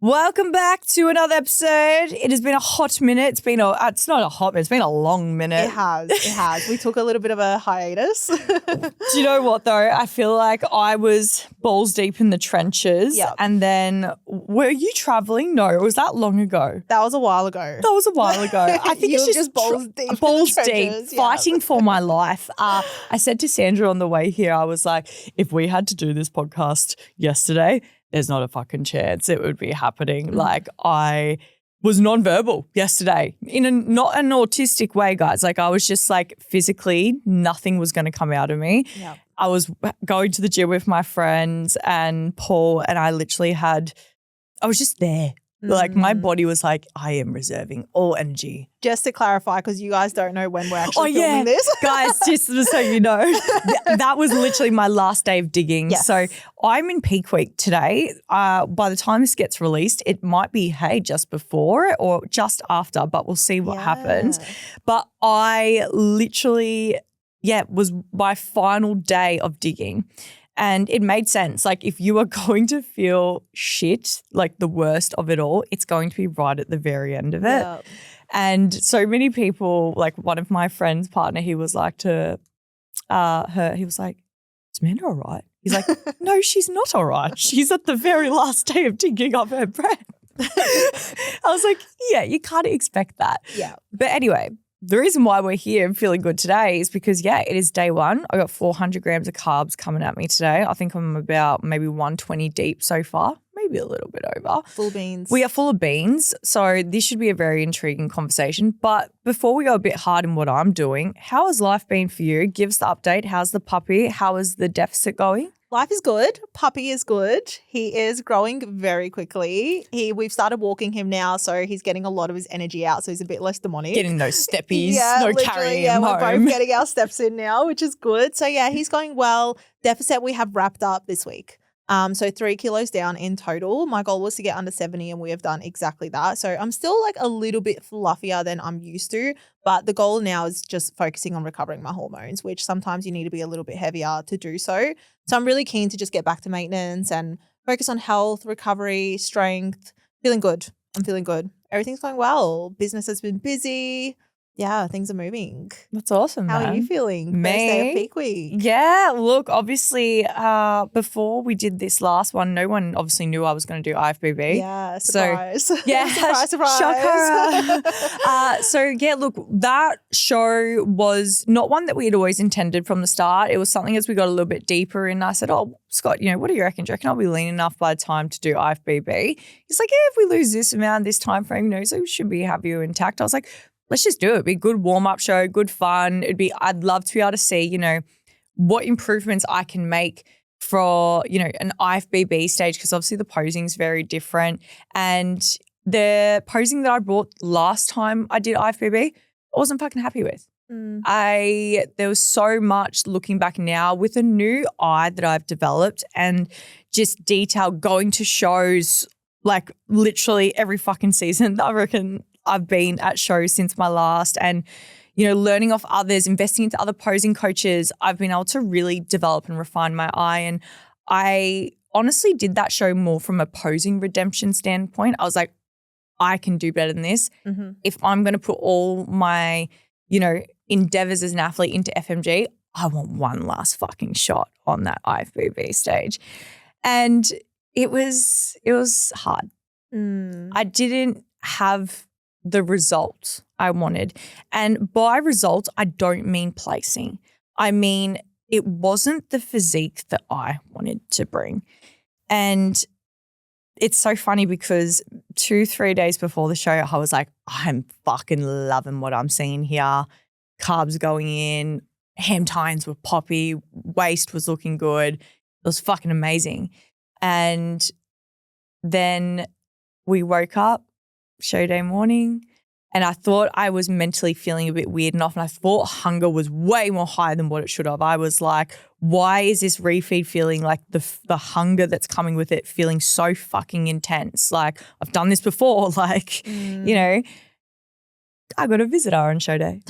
Welcome back to another episode. It has been a hot minute. It's not a hot minute. It's been a long minute. It has. We took a little bit of a hiatus. Do you know what though? I feel like I was balls deep in the trenches. Yep. And then were you traveling? No, was that long ago? That was a while ago. I think it's just balls deep, fighting for my life. I said to Sandra on the way here, I was like, if we had to do this podcast yesterday, there's not a fucking chance it would be happening. Like I was nonverbal yesterday in not an autistic way, guys. Like I was just like physically nothing was going to come out of me. Yep. I was going to the gym with my friends and Paul, and I was just there. Like my body was like, I am reserving all energy. Just to clarify, because you guys don't know when we're actually filming this. Guys, just so you know, that was literally my last day of digging. Yes. So I'm in peak week today. By the time this gets released, it might be, just before it or just after, but we'll see what happens. But I literally, was my final day of digging. And it made sense. Like if you are going to feel shit, like the worst of it all, it's going to be right at the very end of it. Yep. And so many people, like one of my friend's partner, he was like to her, he was like, is Amanda all right? He's like, no, she's not all right. She's at the very last day of digging up her breath. I was like, you can't expect that. Yeah. But anyway, the reason why we're here and feeling good today is because, it is day one. I got 400 grams of carbs coming at me today. I think I'm about maybe 120 deep so far, maybe a little bit over. Full beans. We are full of beans. So this should be a very intriguing conversation. But before we go a bit hard in what I'm doing, how has life been for you? Give us the update. How's the puppy? How is the deficit going? Life is good. Puppy is good. He is growing very quickly. We've started walking him now, so he's getting a lot of his energy out, so he's a bit less demonic. Getting those steppies, no carrying him home. We're both getting our steps in now, which is good. So he's going well. Deficit we have wrapped up this week. So 3 kilos down in total. My goal was to get under 70 and we have done exactly that. So I'm still like a little bit fluffier than I'm used to, but the goal now is just focusing on recovering my hormones, which sometimes you need to be a little bit heavier to do so. So I'm really keen to just get back to maintenance and focus on health, recovery, strength, feeling good. I'm feeling good. Everything's going well. Business has been busy. Yeah, things are moving. That's awesome, How man. are you feeling? Me? First day of peak week. Yeah, look, obviously before we did this last one, no one obviously knew I was going to do IFBB. Yeah, surprise. So, surprise. Shocker. Look, that show was not one that we had always intended from the start. It was something as we got a little bit deeper in. I said, oh, Scott, what do you reckon? Do you reckon I'll be lean enough by the time to do IFBB? He's like, if we lose this amount, this time frame, so we should have you intact. I was like, let's just do it. It'd be a good warm-up show, good fun. I'd love to be able to see, what improvements I can make for, an IFBB stage, because obviously the posing is very different. And the posing that I brought last time I did IFBB, I wasn't fucking happy with. There was so much looking back now with a new eye that I've developed and just detail going to shows like literally every fucking season. I reckon I've been at shows since my last and, learning off others, investing into other posing coaches. I've been able to really develop and refine my eye. And I honestly did that show more from a posing redemption standpoint. I was like, I can do better than this. Mm-hmm. If I'm going to put all my, endeavors as an athlete into FMG, I want one last fucking shot on that IFBB stage. And it was hard. I didn't have the result I wanted. And by result, I don't mean placing. I mean, it wasn't the physique that I wanted to bring. And it's so funny because 2-3 days before the show, I was like, I'm fucking loving what I'm seeing here. Carbs going in, hem tines were poppy, waist was looking good. It was fucking amazing. And then we woke up, show day morning, and I thought I was mentally feeling a bit weird and off, and I thought hunger was way more high than what it should have. I was like, why is this refeed feeling like the hunger that's coming with it feeling so fucking intense? Like, I've done this before. Like, I got a visitor on show day.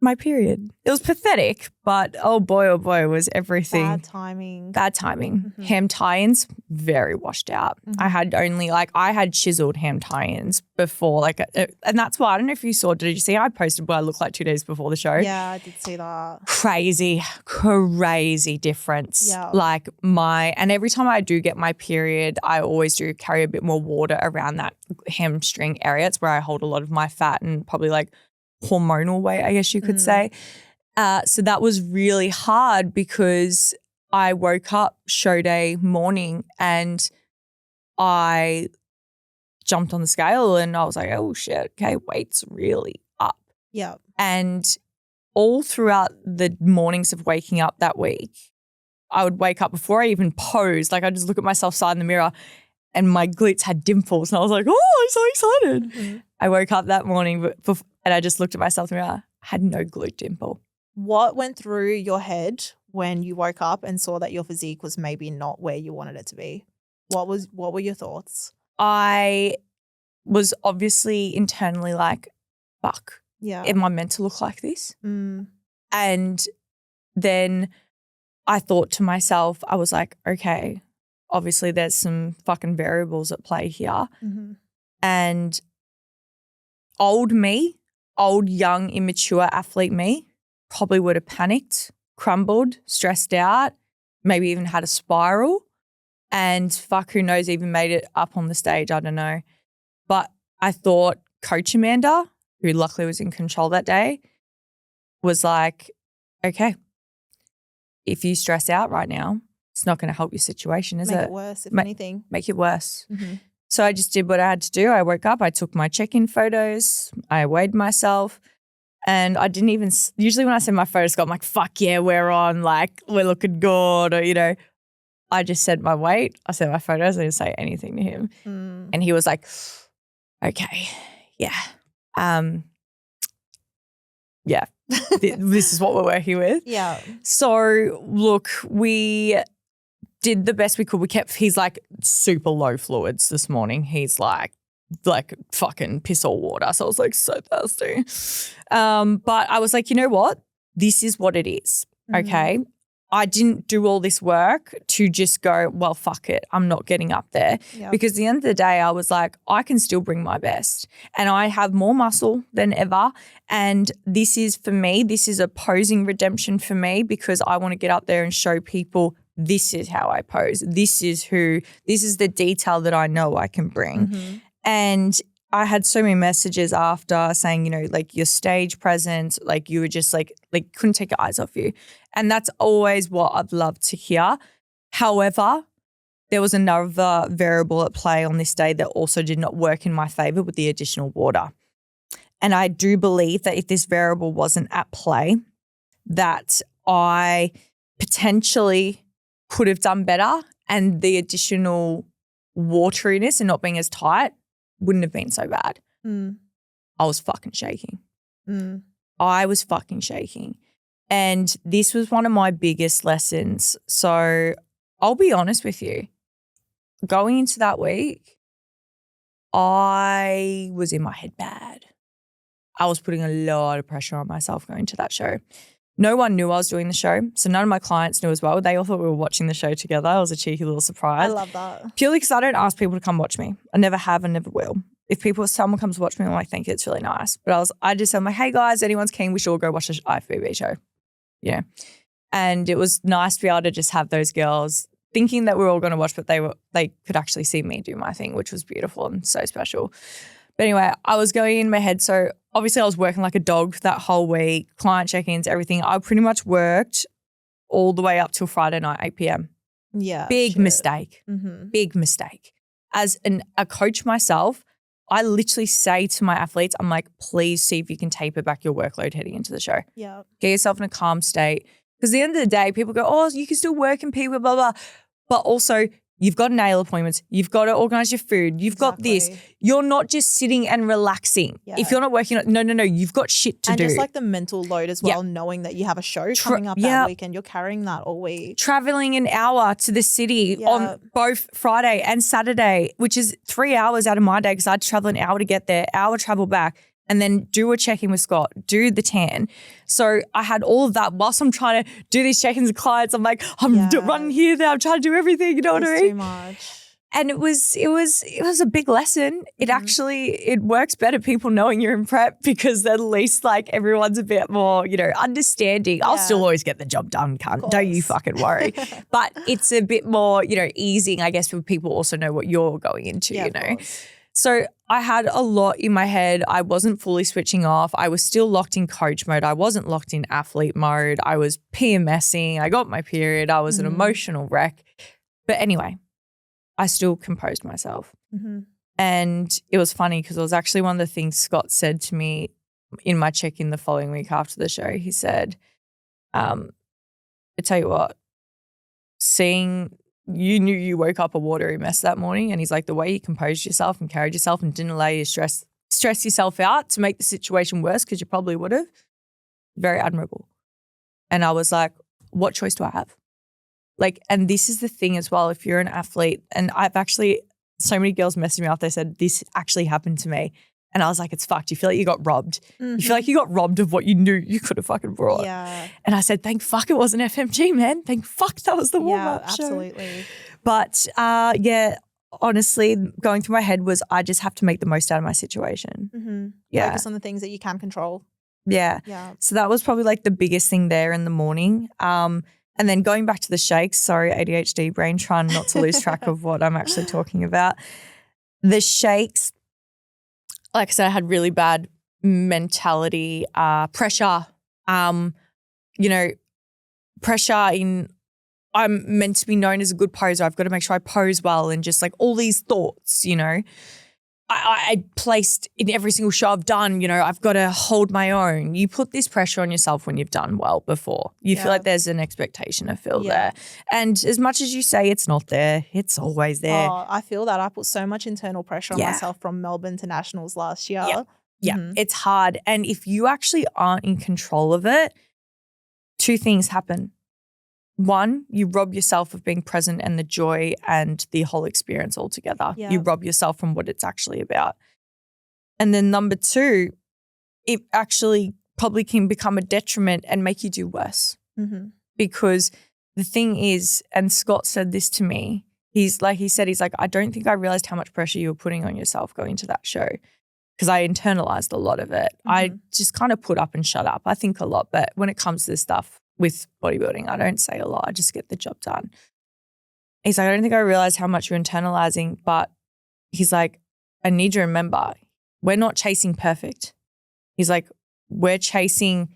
my period. It was pathetic, but oh boy, was everything. Bad timing. Bad timing. Ham tie-ins, very washed out. I had chiseled ham tie-ins before, and that's why, I don't know if you saw, did you see I posted what I looked like 2 days before the show? Yeah, I did see that. Crazy difference. Yeah. And every time I do get my period, I always do carry a bit more water around that hamstring area. It's where I hold a lot of my fat and probably hormonal weight, I guess you could say. So that was really hard because I woke up show day morning and I jumped on the scale and I was like, oh shit, okay, weight's really up. Yeah. And all throughout the mornings of waking up that week, I would wake up before I even posed. I'd just look at myself side in the mirror and my glutes had dimples and I was like, oh, I'm so excited. I woke up that morning and I just looked at myself in the mirror. I had no glute dimple. What went through your head when you woke up and saw that your physique was maybe not where you wanted it to be? What were your thoughts? I was obviously internally like, fuck. Yeah. Am I meant to look like this? And then I thought to myself, I was like, okay, obviously there's some fucking variables at play here. And old young, immature athlete me probably would have panicked, crumbled, stressed out, maybe even had a spiral. And fuck, who knows, even made it up on the stage. I don't know. But I thought Coach Amanda, who luckily was in control that day, was like, okay, if you stress out right now, it's not going to help your situation, is it? Make it worse, if anything. Make it worse. So I just did what I had to do. I woke up, I took my check-in photos, I weighed myself, and I didn't even – usually when I send my photos, I'm like, fuck yeah, we're on, we're looking good, or, I just said my weight. I said my photos. I didn't say anything to him. And he was like, okay, yeah. Yeah, this is what we're working with. Yeah. So, look, we did the best we could. He's super low fluids this morning. He's like fucking piss or water. So I was so thirsty. But I was like, you know what? This is what it is. Okay. I didn't do all this work to just go, well, fuck it, I'm not getting up there. Yep. Because at the end of the day, I was like, I can still bring my best and I have more muscle than ever. And this is, for me, this is a posing redemption for me because I want to get up there and show people this is how I pose. This is the detail that I know I can bring. And I had so many messages after saying, your stage presence, you were just couldn't take your eyes off you. And that's always what I'd love to hear. However, there was another variable at play on this day that also did not work in my favor with the additional water. And I do believe that if this variable wasn't at play, that I potentially could have done better and the additional wateriness and not being as tight wouldn't have been so bad. I was fucking shaking. I was fucking shaking. And this was one of my biggest lessons. So I'll be honest with you. Going into that week, I was in my head bad. I was putting a lot of pressure on myself going to that show. No one knew I was doing the show. So none of my clients knew as well. They all thought we were watching the show together. It was a cheeky little surprise. I love that. Purely because I don't ask people to come watch me. I never have and never will. If someone comes to watch me, I'm like, thank you, it's really nice. But I just said, I'm like, hey guys, anyone's keen, we should all go watch the IFBB show. Yeah. And it was nice to be able to just have those girls thinking that we were all going to watch, but they could actually see me do my thing, which was beautiful and so special. But anyway, I was going in my head. So obviously I was working like a dog that whole week, client check-ins, everything. I pretty much worked all the way up till Friday night, 8 p.m. Yeah. Big mistake. Big mistake. As a coach myself, I literally say to my athletes, I'm like, please see if you can taper back your workload heading into the show. Yeah. Get yourself in a calm state. Because at the end of the day, people go, oh, you can still work and people, blah, blah. But also, you've got nail appointments. You've got to organize your food. You've got this. You're not just sitting and relaxing. Yeah. If you're not working, no. You've got shit to do. And just the mental load as well, knowing that you have a show coming up that weekend. You're carrying that all week. Traveling an hour to the city on both Friday and Saturday, which is 3 hours out of my day because I had to travel an hour to get there, hour travel back. and then do a check-in with Scott, do the tan. So I had all of that whilst I'm trying to do these check-ins with clients. I'm like, I'm running here now. I'm trying to do everything. You know what I mean? Too much. And it was a big lesson. It it works better people knowing you're in prep because at least like everyone's a bit more, understanding. Yeah. I'll still always get the job done, cunt. Don't you fucking worry. But it's a bit more, easing, I guess, for people also know what you're going into, you know. So I had a lot in my head. I wasn't fully switching off. I was still locked in coach mode. I wasn't locked in athlete mode. I was PMSing. I got my period. I was an emotional wreck. But anyway, I still composed myself. And it was funny because it was actually one of the things Scott said to me in my check-in the following week after the show. He said, I tell you what, you knew you woke up a watery mess that morning, and he's like, the way you composed yourself and carried yourself and didn't allow you to stress yourself out to make the situation worse because you probably would have, very admirable. And I was like, what choice do I have? Like, and this is the thing as well, if you're an athlete, and I've actually, so many girls messaged me after they said, this actually happened to me. And I was like, it's fucked. You feel like you got robbed. You feel like you got robbed of what you knew you could have fucking brought. Yeah. And I said, thank fuck it wasn't FMG, man. Thank fuck that was the warm-up show. Absolutely. But honestly, going through my head was I just have to make the most out of my situation. Yeah. Focus on the things that you can control. Yeah. So that was probably like the biggest thing there in the morning. And then going back to the shakes, sorry, ADHD brain, trying not to lose track of what I'm actually talking about. The shakes, like I said, I had really bad mentality, pressure, pressure in I'm meant to be known as a good poser. I've got to make sure I pose well and just like all these thoughts, I placed in every single show I've done, I've got to hold my own. You put this pressure on yourself when you've done well before. You feel like there's an expectation of Phil there. And as much as you say it's not there, it's always there. Oh, I feel that. I put so much internal pressure on myself from Melbourne to Nationals last year. Yeah, it's hard. And if you actually aren't in control of it, two things happen. One, you rob yourself of being present and the joy and the whole experience altogether. You rob yourself from what it's actually about. And then number two, it actually probably can become a detriment and make you do worse. Because the thing is, and Scott said this to me, he's like, I don't think I realized how much pressure you were putting on yourself going to that show because I internalized a lot of it. I just kind of put up and shut up. I think a lot, but when it comes to this stuff, with bodybuilding, I don't say a lot. I just get the job done. He's like, I don't think I realized how much you're internalizing, but he's like, I need you to remember, we're not chasing perfect. He's like, we're chasing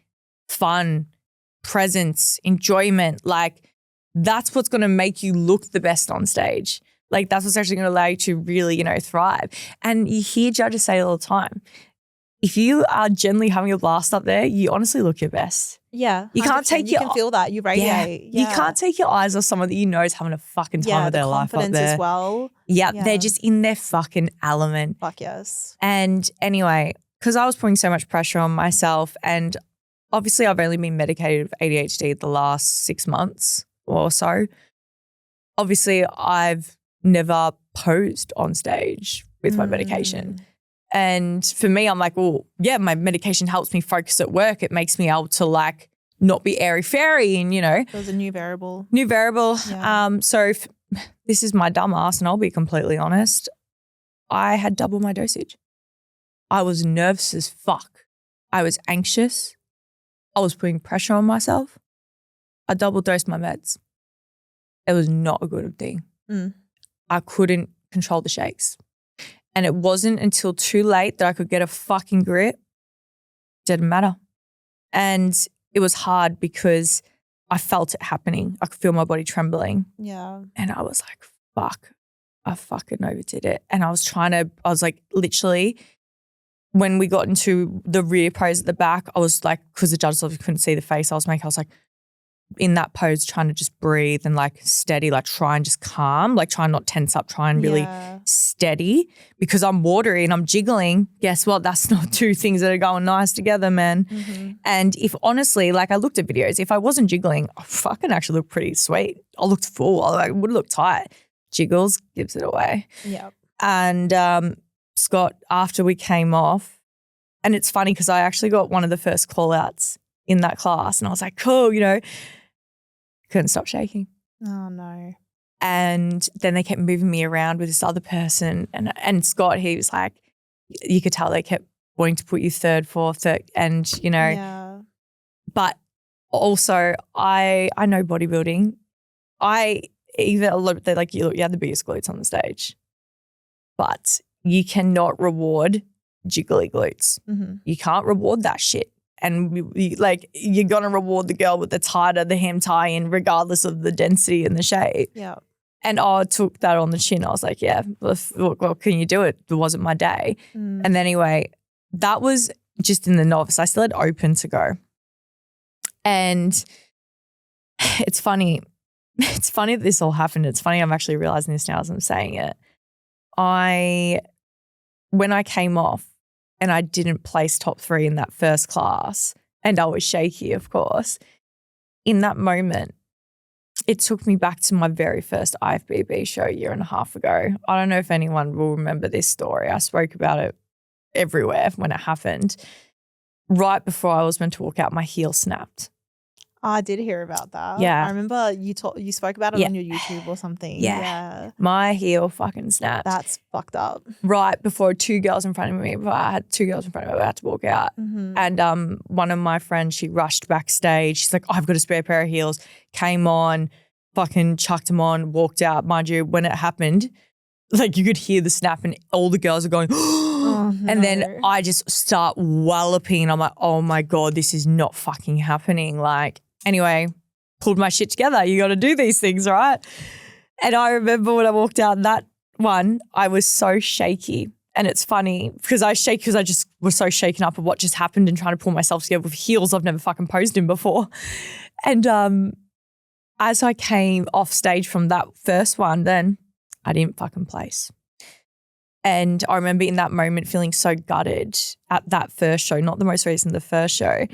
fun, presence, enjoyment. Like that's what's going to make you look the best on stage. Like that's what's actually going to allow you to really, thrive. And you hear judges say it all the time. If you are generally having a blast up there, you honestly look your best. Yeah. You can't take you can feel that. You radiate. Yeah. You can't take your eyes off someone that you know is having a fucking time of their life up there. Confidence as well. Yeah, they're just in their fucking element. Fuck yes. And anyway, because I was putting so much pressure on myself, and obviously I've only been medicated with ADHD the last 6 months or so. Obviously I've never posed on stage with my medication. And for me, I'm like, well, yeah, my medication helps me focus at work. It makes me able to like not be airy-fairy and, There's a new variable. Yeah. So this is my dumb ass, and I'll be completely honest. I had double my dosage. I was nervous as fuck. I was anxious. I was putting pressure on myself. I double dosed my meds. It was not a good thing. I couldn't control the shakes. And it wasn't until too late that I could get a fucking grip. Didn't matter. And it was hard because I felt it happening. I could feel my body trembling. Yeah. And I was like, fuck, I fucking overdid it. And I was like, literally, when we got into the rear pose at the back, I was like, because the judges obviously couldn't see the face I was making, I was like, in that pose, trying to just breathe and like steady, like try and just calm, like try and not tense up, try and really steady, because I'm watery and I'm jiggling. Guess what? That's not two things that are going nice together, man. And if honestly, like I looked at videos, if I wasn't jiggling, I fucking actually looked pretty sweet. I looked full. I would look tight. Jiggles gives it away. Yeah. And Scott, after we came off, And it's funny because I actually got one of the first call outs in that class and I was like, cool, couldn't stop shaking. Oh, no. And then they kept moving me around with this other person. And Scott, he was like, you could tell they kept wanting to put you third, fourth, third, and, Yeah. But also I know bodybuilding. Even a lot of they're like, you had the biggest glutes on the stage. But you cannot reward jiggly glutes. Mm-hmm. You can't reward that shit. And you're going to reward the girl with the tighter, the hem tie-in, regardless of the density and the shape. Yeah. And I took that on the chin. I was like, yeah, well, can you do it? It wasn't my day. And then anyway, that was just in the novice. I still had open to go. And it's funny. It's funny that this all happened. It's funny I'm actually realizing this now as I'm saying it. When I came off and I didn't place top 3 in that first class, and I was shaky, of course, in that moment, it took me back to my very first IFBB show a year and a half ago. I don't know if anyone will remember this story. I spoke about it everywhere when it happened. Right before I was meant to walk out, my heel snapped. I did hear about that. Yeah. I remember you spoke about it on your YouTube or something. Yeah. My heel fucking snapped. That's fucked up. Right before two girls in front of me, I had two girls in front of me, I had to walk out. And one of my friends, she rushed backstage. She's like, I've got a spare pair of heels. Came on, fucking chucked them on, walked out. Mind you, when it happened, like you could hear the snap and all the girls are going, and then I just start walloping. I'm like, oh my God, this is not fucking happening. Like, anyway, pulled my shit together. You got to do these things, right? And I remember when I walked out that one, I was so shaky. And it's funny because I shake because I just was so shaken up of what just happened and trying to pull myself together with heels I've never fucking posed in before. And as I came off stage from that first one, then I didn't fucking place. And I remember in that moment feeling so gutted at that first show, not the most recent, the first show.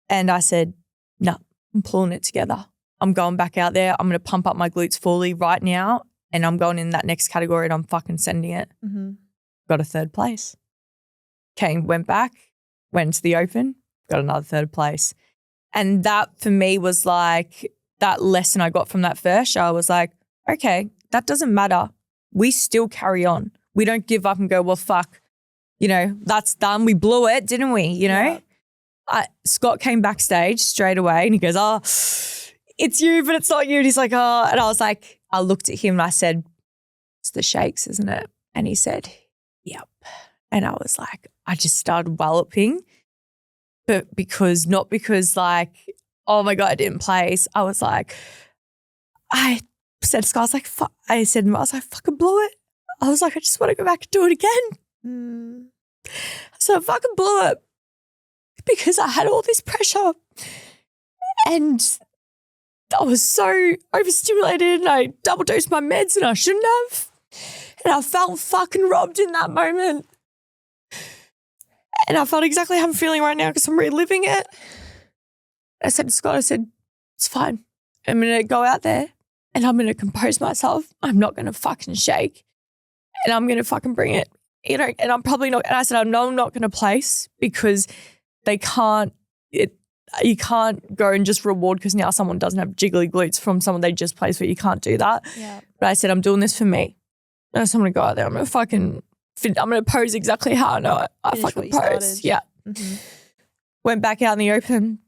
And I said, no, I'm pulling it together. I'm going back out there. I'm going to pump up my glutes fully right now. And I'm going in that next category and I'm fucking sending it. Got a third place. Went back, went to the open, got another third place. And that for me was like that lesson I got from that first show. I was like, okay, that doesn't matter. We still carry on. We don't give up and go, well, fuck, that's done. We blew it, didn't we? Yeah. Scott came backstage straight away and he goes, oh, it's you, but it's not you. And he's like, oh. And I was like, I looked at him and I said, it's the shakes, isn't it? And he said, yep. And I was like, I just started walloping, but not because like, oh my God, I didn't place. I was like, I said to Scott, I was like, fucking blew it. I was like, I just want to go back and do it again. So I fucking blew it. Because I had all this pressure and I was so overstimulated and I double dosed my meds and I shouldn't have. And I felt fucking robbed in that moment. And I felt exactly how I'm feeling right now because I'm reliving it. I said to Scott, it's fine. I'm going to go out there and I'm going to compose myself. I'm not going to fucking shake and I'm going to fucking bring it. And I'm probably not, and I said, I know I'm not going to place because you can't go and just reward because now someone doesn't have jiggly glutes from someone they just placed with. You can't do that. Yeah. But I said, I'm doing this for me. And so I'm going to go out there. I'm going to pose exactly how I know it. I fucking pose. Yeah. Went back out in the open.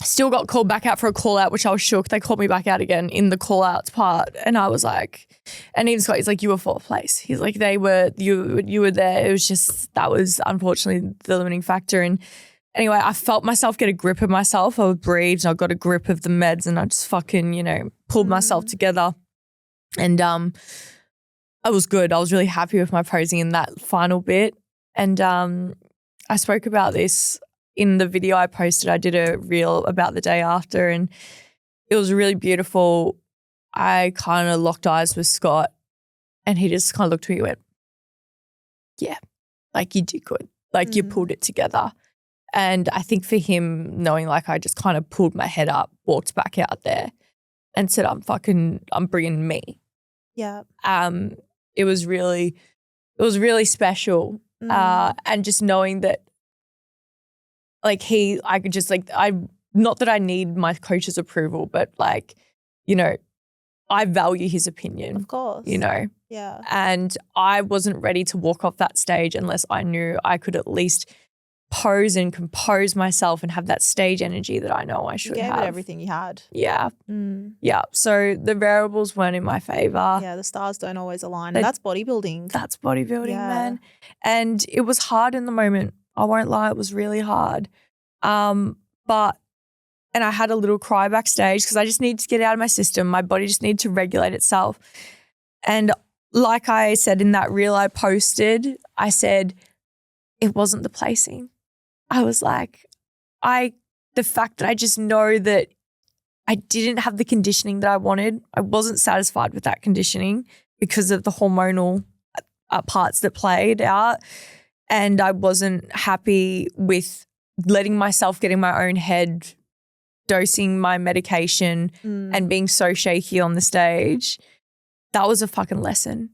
Still got called back out for a call out, which I was shook. They called me back out again in the call outs part. And I was like, and even Scott, he's like, you were fourth place. He's like, you were there. It was just, that was unfortunately the limiting factor. And anyway, I felt myself get a grip of myself. I would breathe and I got a grip of the meds and I just fucking, pulled myself together. And I was good. I was really happy with my posing in that final bit. And I spoke about this in the video I posted. I did a reel about the day after and it was really beautiful. I kind of locked eyes with Scott and he just kind of looked at me and went, yeah, like you did good. Like you pulled it together. And I think for him, knowing like I just kind of pulled my head up, walked back out there and said, I'm bringing me. Yeah. It was really special. And just knowing that like I could just like, not that I need my coach's approval, but like, you know, I value his opinion. Of course. You know? Yeah. And I wasn't ready to walk off that stage unless I knew I could at least pose and compose myself and have that stage energy that I know I should You gave have. it everything you had. Yeah. Yeah. So the variables weren't in my favor. Yeah, the stars don't always align. And that's bodybuilding. That's bodybuilding, man. And it was hard in the moment. I won't lie, it was really hard. And I had a little cry backstage because I just needed to get it out of my system. My body just needed to regulate itself. And like I said in that reel I posted, I said it wasn't the placing. I was like, the fact that I just know that I didn't have the conditioning that I wanted. I wasn't satisfied with that conditioning because of the hormonal parts that played out. And I wasn't happy with letting myself get in my own head, dosing my medication and being so shaky on the stage. That was a fucking lesson.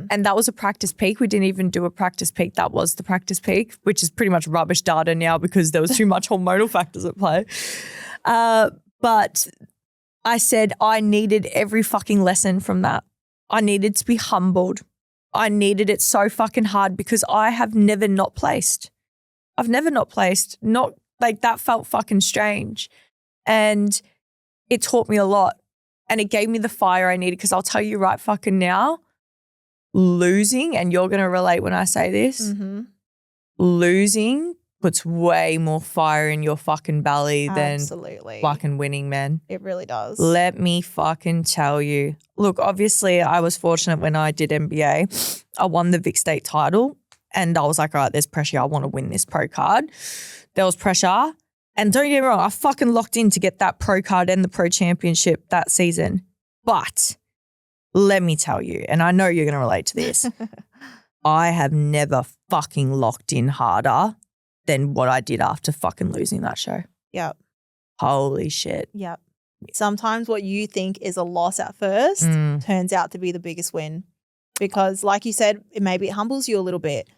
And that was a practice peak. We didn't even do a practice peak. That was the practice peak, which is pretty much rubbish data now because there was too much hormonal factors at play. But I said I needed every fucking lesson from that. I needed to be humbled. I needed it so fucking hard because I have never not placed. I've never not placed. Not like that felt fucking strange. And it taught me a lot. And it gave me the fire I needed because I'll tell you right fucking now, losing, and you're going to relate when I say this, losing puts way more fire in your fucking belly than fucking winning, man. It really does. Let me fucking tell you. Look, obviously I was fortunate when I did NBA. I won the Vic State title and I was like, all right, there's pressure. I want to win this pro card. There was pressure. And don't get me wrong, I fucking locked in to get that pro card and the pro championship that season. But let me tell you, and I know you're going to relate to this, I have never fucking locked in harder than what I did after fucking losing that show. Yep. Holy shit. Yep. Sometimes what you think is a loss at first turns out to be the biggest win because like you said, maybe it humbles you a little bit.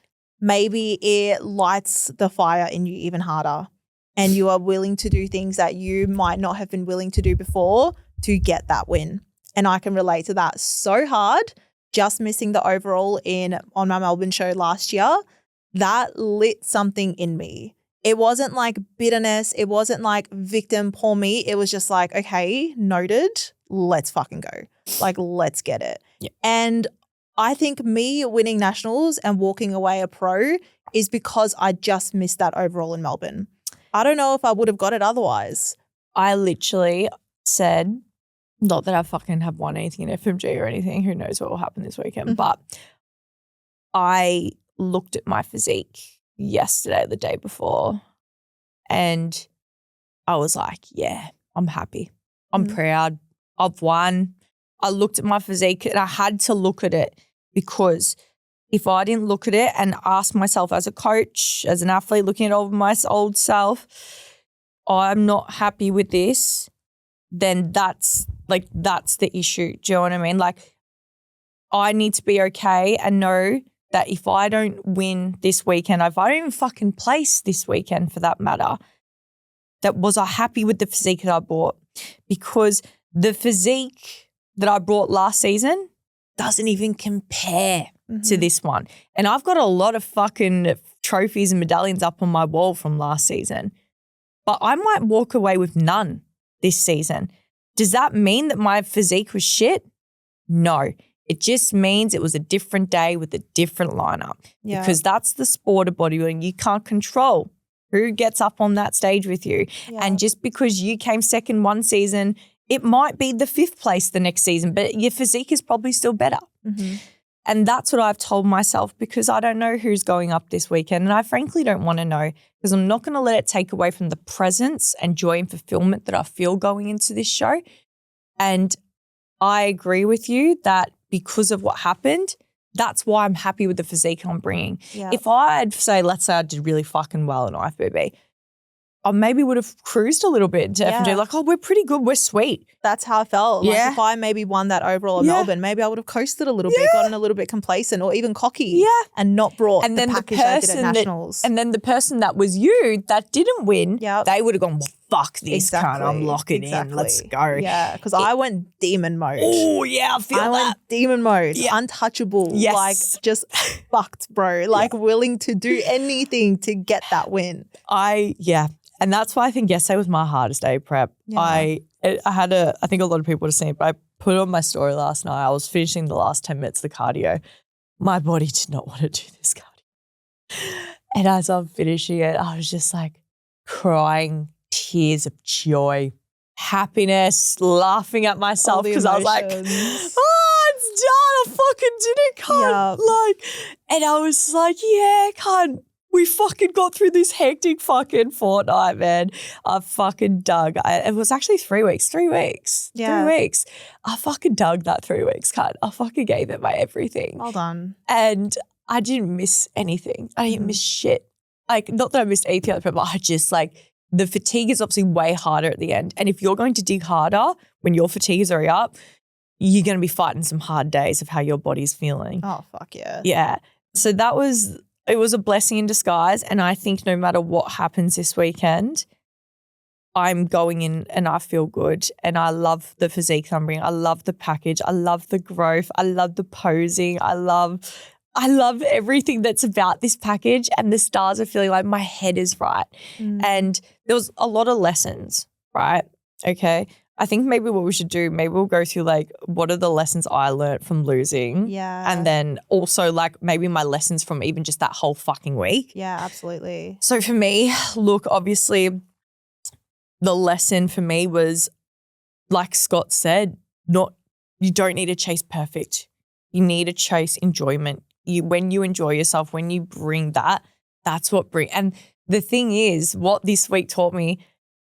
Maybe it lights the fire in you even harder and you are willing to do things that you might not have been willing to do before to get that win. And I can relate to that so hard. Just missing the overall on my Melbourne show last year, that lit something in me. It wasn't like bitterness. It wasn't like victim, poor me. It was just like, okay, noted. Let's fucking go. Like, let's get it. Yeah. And I think me winning nationals and walking away a pro is because I just missed that overall in Melbourne. I don't know if I would have got it otherwise. I literally said, not that I fucking have won anything in FMG or anything. Who knows what will happen this weekend. But I looked at my physique yesterday, the day before, and I was like, yeah, I'm happy. I'm proud. I've won. I looked at my physique and I had to look at it because if I didn't look at it and ask myself as a coach, as an athlete, looking at all my old self, I'm not happy with this, then that's the issue. Do you know what I mean? Like, I need to be okay and know that if I don't win this weekend, if I don't even fucking place this weekend for that matter, that was I happy with the physique that I brought? Because the physique that I brought last season doesn't even compare to this one. And I've got a lot of fucking trophies and medallions up on my wall from last season, but I might walk away with none this season. Does that mean that my physique was shit? No. It just means it was a different day with a different lineup because that's the sport of bodybuilding. You can't control who gets up on that stage with you. Yeah. And just because you came second one season, it might be the 5th place the next season, but your physique is probably still better. And that's what I've told myself because I don't know who's going up this weekend. And I frankly don't want to know because I'm not going to let it take away from the presence and joy and fulfillment that I feel going into this show. And I agree with you that because of what happened, that's why I'm happy with the physique I'm bringing. Yeah. If let's say I did really fucking well in IFBB, I maybe would have cruised a little bit into F&G. Like, oh, we're pretty good. We're sweet. That's how I felt. Yeah. Like if I maybe won that overall in Melbourne, maybe I would have coasted a little bit, gotten a little bit complacent or even cocky and not brought the package I did at Nationals. And then the person that was you that didn't win, they would have gone, well, fuck this cunt. I'm locking in. Let's go. Yeah, because I went demon mode. Oh, yeah, I feel that. I went demon mode. Yeah. Untouchable. Yes. Like just fucked, bro. Like willing to do anything to get that win. And that's why I think yesterday was my hardest day prep. Yeah. I think a lot of people would have seen it, but I put it on my story last night. I was finishing the last 10 minutes of the cardio. My body did not want to do this cardio. And as I'm finishing it, I was just like crying tears of joy, happiness, laughing at myself because I was like, oh, it's done. I fucking did it, cunt. And I was like, yeah, cunt. We fucking got through this hectic fucking fortnight, man. I fucking dug. It was actually 3 weeks. 3 weeks. Yeah. 3 weeks. I fucking dug that 3 weeks, cunt. I fucking gave it my everything. Well done. And I didn't miss anything. I didn't miss shit. Like, not that I missed anything other people, I just like, the fatigue is obviously way harder at the end. And if you're going to dig harder when your fatigue is already up, you're going to be fighting some hard days of how your body's feeling. Oh, fuck yeah. Yeah. So it was a blessing in disguise. And I think no matter what happens this weekend, I'm going in and I feel good. And I love the physique I'm bringing. I love the package. I love the growth. I love the posing. I love everything that's about this package, and the stars are feeling like my head is right. And there was a lot of lessons, right? Okay. I think maybe what we should do, maybe we'll go through like what are the lessons I learned from losing. Yeah. And then also like maybe my lessons from even just that whole fucking week. Yeah, absolutely. So for me, look, obviously the lesson for me was, like Scott said, you don't need to chase perfect. You need to chase enjoyment. When you enjoy yourself, when you bring that, that's what and the thing is, what this week taught me,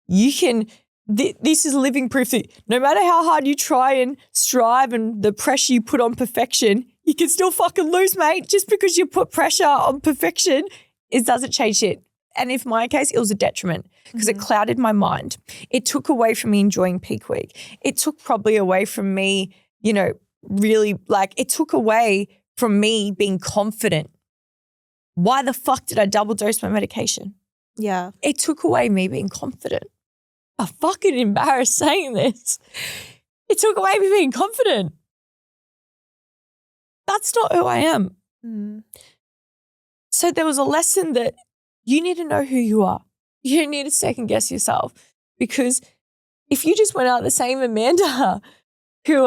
you can, this is living proof that no matter how hard you try and strive and the pressure you put on perfection, you can still fucking lose, mate. Just because you put pressure on perfection, it doesn't change it. And in my case, it was a detriment because it clouded my mind. It took away from me enjoying peak week. It took probably away from me, really like it took away from me being confident. Why the fuck did I double dose my medication? Yeah. It took away me being confident. I'm fucking embarrassed saying this. It took away me being confident. That's not who I am. So there was a lesson that you need to know who you are. You don't need to second guess yourself, because if you just went out the same Amanda who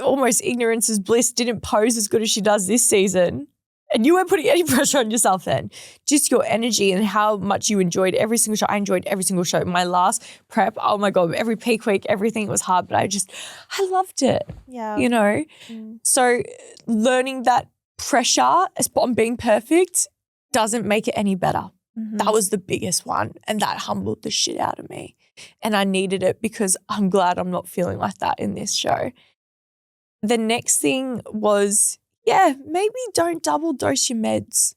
almost ignorance is bliss, didn't pose as good as she does this season, and you weren't putting any pressure on yourself then, just your energy and how much you enjoyed every single show. I enjoyed every single show. My last prep, oh my God, every peak week, everything was hard, but I loved it. Yeah. So learning that pressure on being perfect doesn't make it any better. That was the biggest one, and that humbled the shit out of me. And I needed it because I'm glad I'm not feeling like that in this show. The next thing was, maybe don't double dose your meds.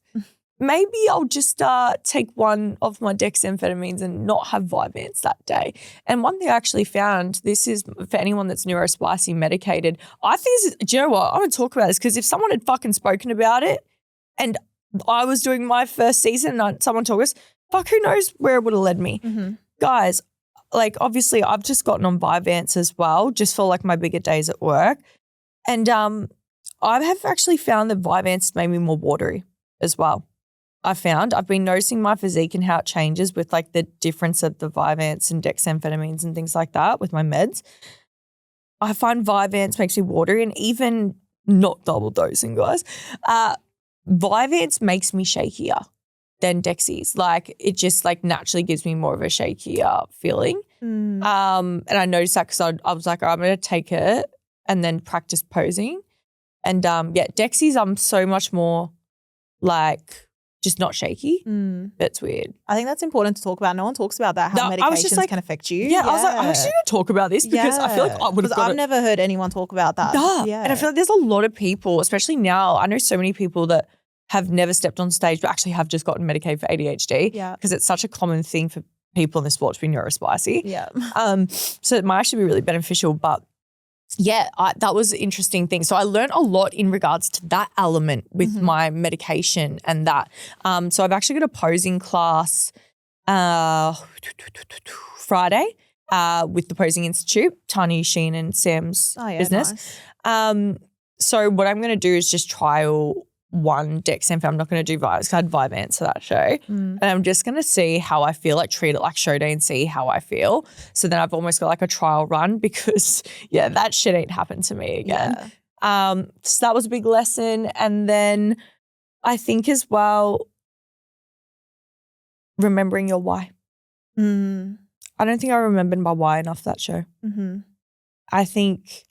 Maybe I'll just take one of my dexamphetamines and not have Vyvanse that day. And one thing I actually found, this is for anyone that's neurospicy medicated, I think this is, do you know what? I want to talk about this because if someone had fucking spoken about it and I was doing my first season and someone told us, fuck, who knows where it would have led me. Guys, like obviously I've just gotten on Vyvanse as well, just for like my bigger days at work. And I have actually found that Vyvanse made me more watery as well. I've been noticing my physique and how it changes with like the difference of the Vyvanse and dexamphetamines and things like that with my meds. I find Vyvanse makes me watery, and even not double dosing, guys, Vyvanse makes me shakier than Dexies. Like it just like naturally gives me more of a shakier feeling. And I noticed that because I was like, I'm going to take it and then practice posing. And Dexies, I'm so much more like just not shaky. That's weird. I think that's important to talk about. No one talks about that, how medications can affect you. Yeah, I was like, I'm actually going to talk about this because I feel like I would have I've never heard anyone talk about that. And I feel like there's a lot of people, especially now, I know so many people that have never stepped on stage but actually have just gotten medicated for ADHD because it's such a common thing for people in the sport to be neurospicy. Yeah. So it might actually be really beneficial. But yeah, that was an interesting thing. So I learned a lot in regards to that element with my medication and that. So I've actually got a posing class Friday with the Posing Institute, Tani, Sheen and Sam's business. Nice. So what I'm going to do is just trial one Dexamp. I'm not going to do Vyvanse because I had Vyvanse for that show. And I'm just going to see how I feel, like treat it like show day and see how I feel. So then I've almost got like a trial run because, yeah, that shit ain't happened to me again. Yeah. So that was a big lesson. And then I think as well, remembering your why. I don't think I remembered my why enough that show. I think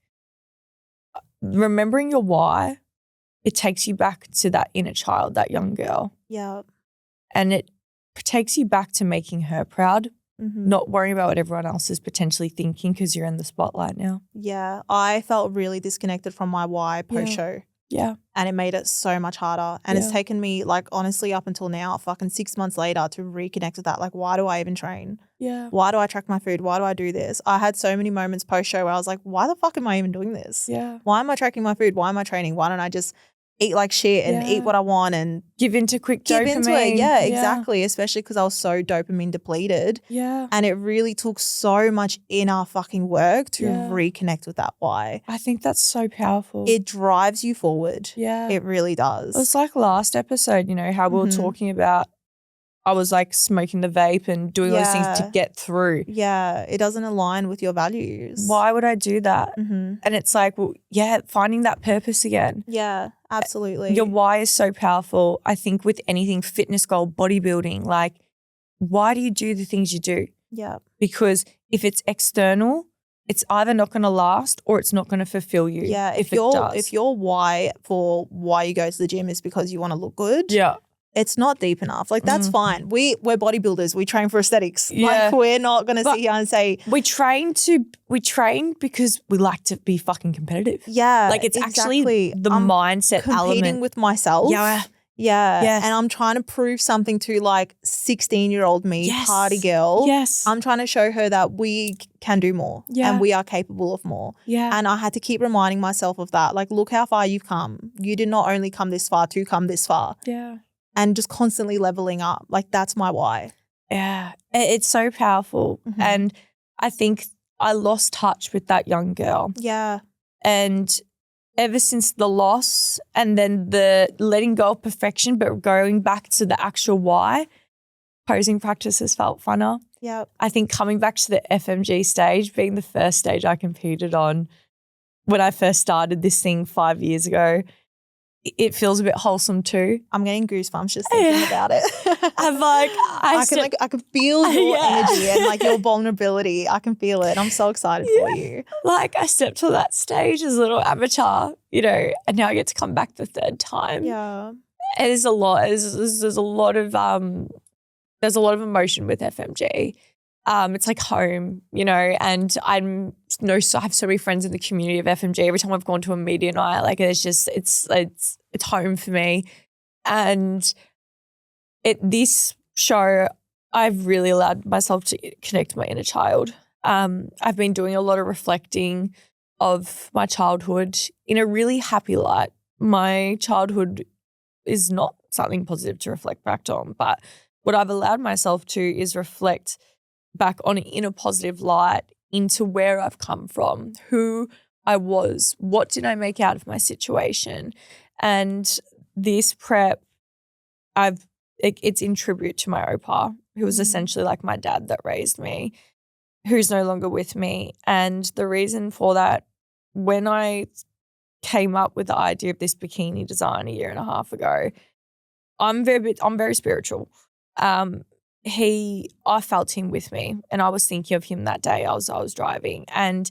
remembering your why, it takes you back to that inner child, that young girl. Yeah. And it takes you back to making her proud, not worrying about what everyone else is potentially thinking because you're in the spotlight now. Yeah. I felt really disconnected from my why post-show. Yeah. And it made it so much harder. And it's taken me, like, honestly, up until now, fucking 6 months later to reconnect with that. Like, why do I even train? Yeah. Why do I track my food? Why do I do this? I had so many moments post-show where I was like, why the fuck am I even doing this? Yeah. Why am I tracking my food? Why am I training? Why don't I just eat like shit and eat what I want and give into quick give dopamine. into it? Yeah, exactly. Especially because I was so dopamine depleted. Yeah. And it really took so much inner fucking work to reconnect with that why. I think that's so powerful. It drives you forward. Yeah. It really does. It was like last episode, you know, how we were talking about I was like smoking the vape and doing all these things to get through. Yeah, it doesn't align with your values. Why would I do that? And it's like, well, yeah, finding that purpose again. Yeah, absolutely. Your why is so powerful. I think with anything, fitness goal, bodybuilding, like why do you do the things you do? Yeah. Because if it's external, it's either not going to last or it's not going to fulfill you. Yeah, if your why for why you go to the gym is because you want to look good. Yeah. It's not deep enough. Like, that's fine. We're bodybuilders. We train for aesthetics. Yeah. Like, we're not going to sit here and say. We train because we like to be fucking competitive. Yeah. Like, it's actually the mindset element. Competing with myself. Yeah. Yeah. Yes. And I'm trying to prove something to like 16-year-old me, party girl. Yes. I'm trying to show her that we can do more and we are capable of more. Yeah. And I had to keep reminding myself of that. Like, look how far you've come. You did not only come this far to come this far. Yeah. And just constantly leveling up. Like, that's my why. Yeah. It's so powerful. And I think I lost touch with that young girl. Yeah. And ever since the loss and then the letting go of perfection, but going back to the actual why, posing practices felt funner. Yeah. I think coming back to the FMG stage, being the first stage I competed on when I first started this thing 5 years ago, it feels a bit wholesome too. I'm getting goosebumps just thinking about it. I'm like, I can feel your energy and like your vulnerability. I can feel it. I'm so excited for you. Like, I stepped to that stage as a little amateur, you know, and now I get to come back the third time. Yeah. There's a lot. There's a lot of emotion with FMG. It's like home, you know, and I have so many friends in the community of FMG. Every time I've gone to a media night, like it's home for me. And this show, I've really allowed myself to connect with my inner child. I've been doing a lot of reflecting of my childhood in a really happy light. My childhood is not something positive to reflect back on, but what I've allowed myself to is reflect back on it in a positive light into where I've come from, who I was, what did I make out of my situation. And this prep, it's in tribute to my opa, who was essentially like my dad that raised me, who's no longer with me. And the reason for that, when I came up with the idea of this bikini design a year and a half ago, I'm very spiritual. I felt him with me, and I was thinking of him that day. I was driving, and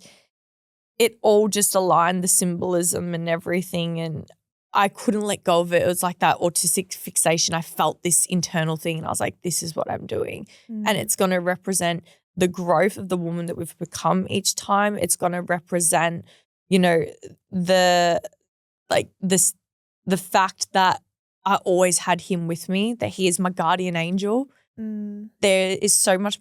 it all just aligned, the symbolism and everything, and I couldn't let go of it. It was like that autistic fixation. I felt this internal thing, and I was like, this is what I'm doing. And it's going to represent the growth of the woman that we've become each time. It's going to represent, you know, the fact that I always had him with me, that he is my guardian angel. There is so much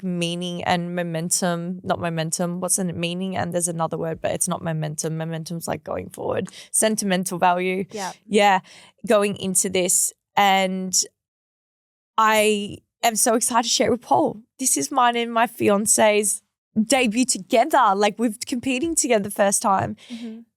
meaning and momentum, not momentum. What's the meaning? And there's another word, but it's not momentum. Momentum's like going forward. Sentimental value. Yeah. Yeah. Going into this. And I am so excited to share it with Paul. This is mine and my fiance's debut together. Like we're competing together the first time.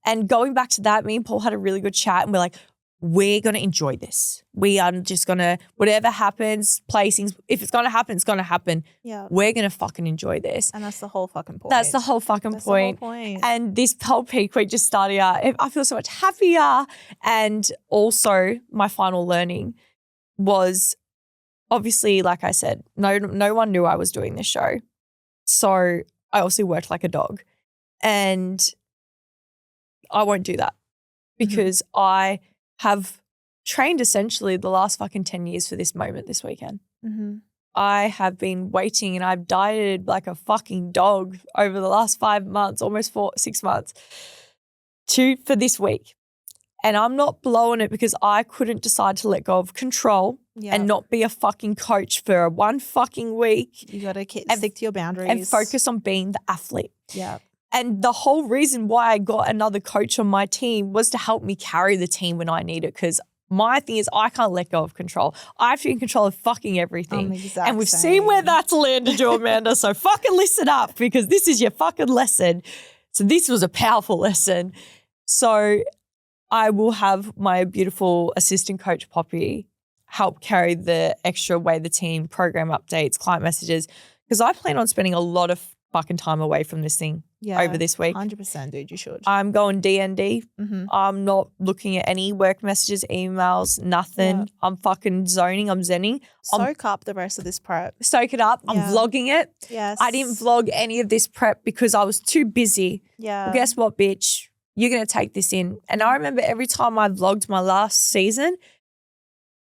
And going back to that, me and Paul had a really good chat and we're like, we're going to enjoy this. We are just going to, whatever happens, placings, if it's going to happen, it's going to happen. Yeah. We're going to fucking enjoy this. And that's the whole fucking point. That's the whole fucking point. And this whole peak week just started out. I feel so much happier. And also my final learning was obviously, like I said, no one knew I was doing this show. So I also worked like a dog. And I won't do that because I have trained essentially the last fucking 10 years for this moment this weekend. I have been waiting and I've dieted like a fucking dog over the last 5 months, almost 6 months for this week. And I'm not blowing it because I couldn't decide to let go of control and not be a fucking coach for one fucking week. You got to stick to your boundaries. And focus on being the athlete. Yeah. And the whole reason why I got another coach on my team was to help me carry the team when I need it because my thing is I can't let go of control. I have to be in control of fucking everything. And we've seen where that's landed you, Amanda. So fucking listen up because this is your fucking lesson. So this was a powerful lesson. So I will have my beautiful assistant coach, Poppy, help carry the extra way the team, program updates, client messages, because I plan on spending a lot of fucking time away from this thing over this week. 100%, dude, you should. I'm going DND. I'm not looking at any work messages, emails, nothing. Yeah. I'm fucking zoning. I'm zenning. Soak up the rest of this prep. Soak it up. I'm vlogging it. Yes. I didn't vlog any of this prep because I was too busy. Yeah. Well, guess what, bitch? You're going to take this in. And I remember every time I vlogged my last season,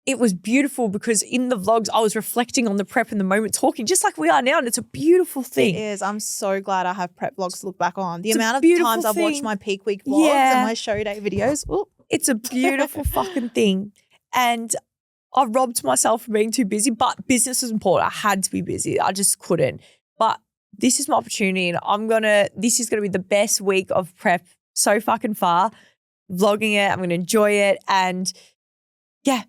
it was beautiful because in the vlogs, I was reflecting on the prep in the moment, talking just like we are now. And it's a beautiful thing. It is. I'm so glad I have prep vlogs to look back on. The amount of times I've watched my peak week vlogs and my show day videos. Ooh. It's a beautiful fucking thing. And I robbed myself from being too busy, but business is important. I had to be busy. I just couldn't. But this is my opportunity and this is going to be the best week of prep so fucking far. Vlogging it, I'm going to enjoy it. And yeah.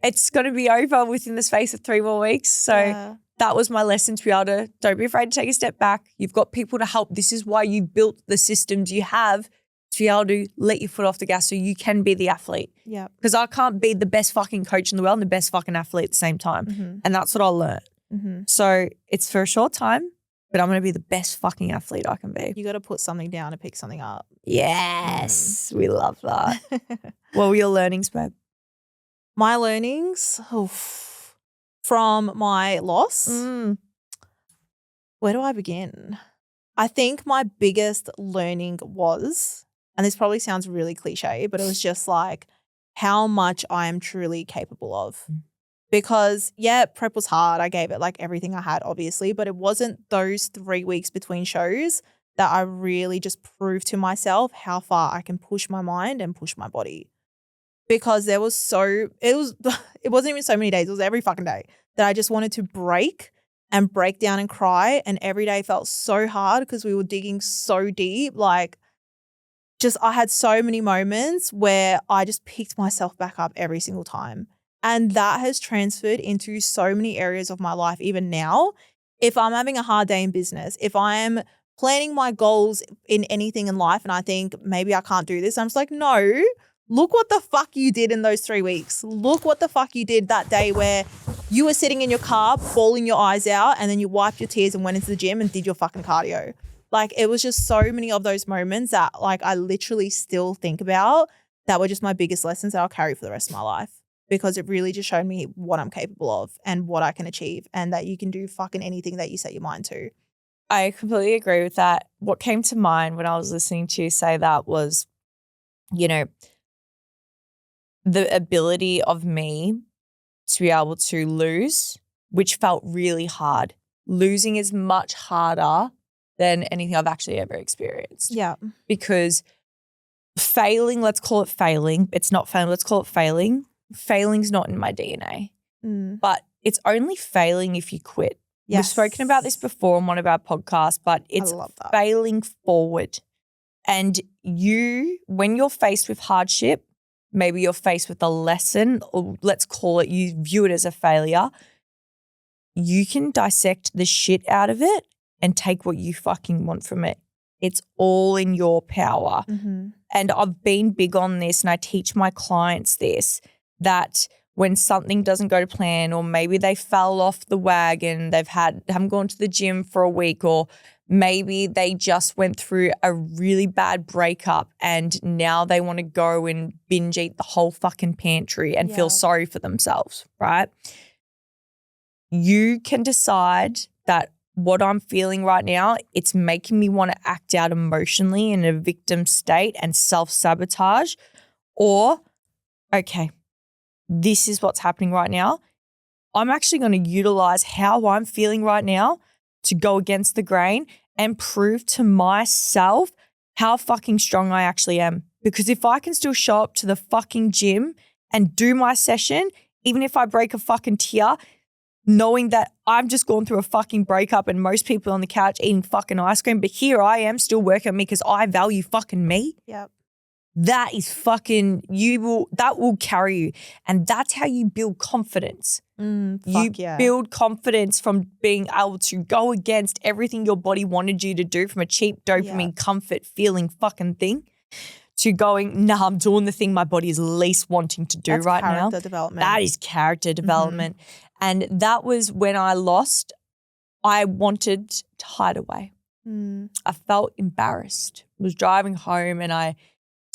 It's going to be over within the space of 3 more weeks. So that was my lesson to be able to, don't be afraid to take a step back. You've got people to help. This is why you built the systems you have to be able to let your foot off the gas so you can be the athlete. Yeah. Because I can't be the best fucking coach in the world and the best fucking athlete at the same time. And that's what I learned. So it's for a short time, but I'm going to be the best fucking athlete I can be. You got to put something down and pick something up. Yes. We love that. What were your learnings, babe? My learnings from my loss. Where do I begin? I think my biggest learning was, and this probably sounds really cliche, but it was just like how much I am truly capable of. Because prep was hard. I gave it like everything I had, obviously, but it wasn't those 3 weeks between shows that I really just proved to myself how far I can push my mind and push my body. Because it wasn't even so many days, it was every fucking day that I just wanted to break down and cry. And every day felt so hard because we were digging so deep. Like I had so many moments where I just picked myself back up every single time. And that has transferred into so many areas of my life, even now. If I'm having a hard day in business, if I'm planning my goals in anything in life and I think maybe I can't do this, I'm just like, no. Look what the fuck you did in those 3 weeks. Look what the fuck you did that day where you were sitting in your car, bawling your eyes out, and then you wiped your tears and went into the gym and did your fucking cardio. Like, it was just so many of those moments that like I literally still think about that were just my biggest lessons that I'll carry for the rest of my life because it really just showed me what I'm capable of and what I can achieve and that you can do fucking anything that you set your mind to. I completely agree with that. What came to mind when I was listening to you say that was, the ability of me to be able to lose, which felt really hard. Losing is much harder than anything I've actually ever experienced. Yeah. Because failing, let's call it failing. It's not failing, let's call it failing. Failing's not in my DNA. But it's only failing if you quit. Yes. We've spoken about this before on one of our podcasts, but it's failing forward. And when you're faced with hardship, maybe you're faced with a lesson, or let's call it, you view it as a failure, you can dissect the shit out of it and take what you fucking want from it. It's all in your power. Mm-hmm. And I've been big on this, and I teach my clients this, that when something doesn't go to plan, or maybe they fell off the wagon, haven't gone to the gym for a week, or maybe they just went through a really bad breakup and now they want to go and binge eat the whole fucking pantry and feel sorry for themselves, right? You can decide that what I'm feeling right now, it's making me want to act out emotionally in a victim state and self-sabotage, or, okay, this is what's happening right now. I'm actually going to utilize how I'm feeling right now to go against the grain and prove to myself how fucking strong I actually am. Because if I can still show up to the fucking gym and do my session, even if I break a fucking tear, knowing that I've just gone through a fucking breakup and most people on the couch eating fucking ice cream, but here I am still working on me because I value fucking me. Yep. That is fucking, that will carry you. And that's how you build confidence. Build confidence from being able to go against everything your body wanted you to do, from a cheap dopamine comfort feeling fucking thing to going, nah, I'm doing the thing my body is least wanting to do right now. Character development. That is character development. And that was when I lost, I wanted to hide away. I felt embarrassed. I was driving home and I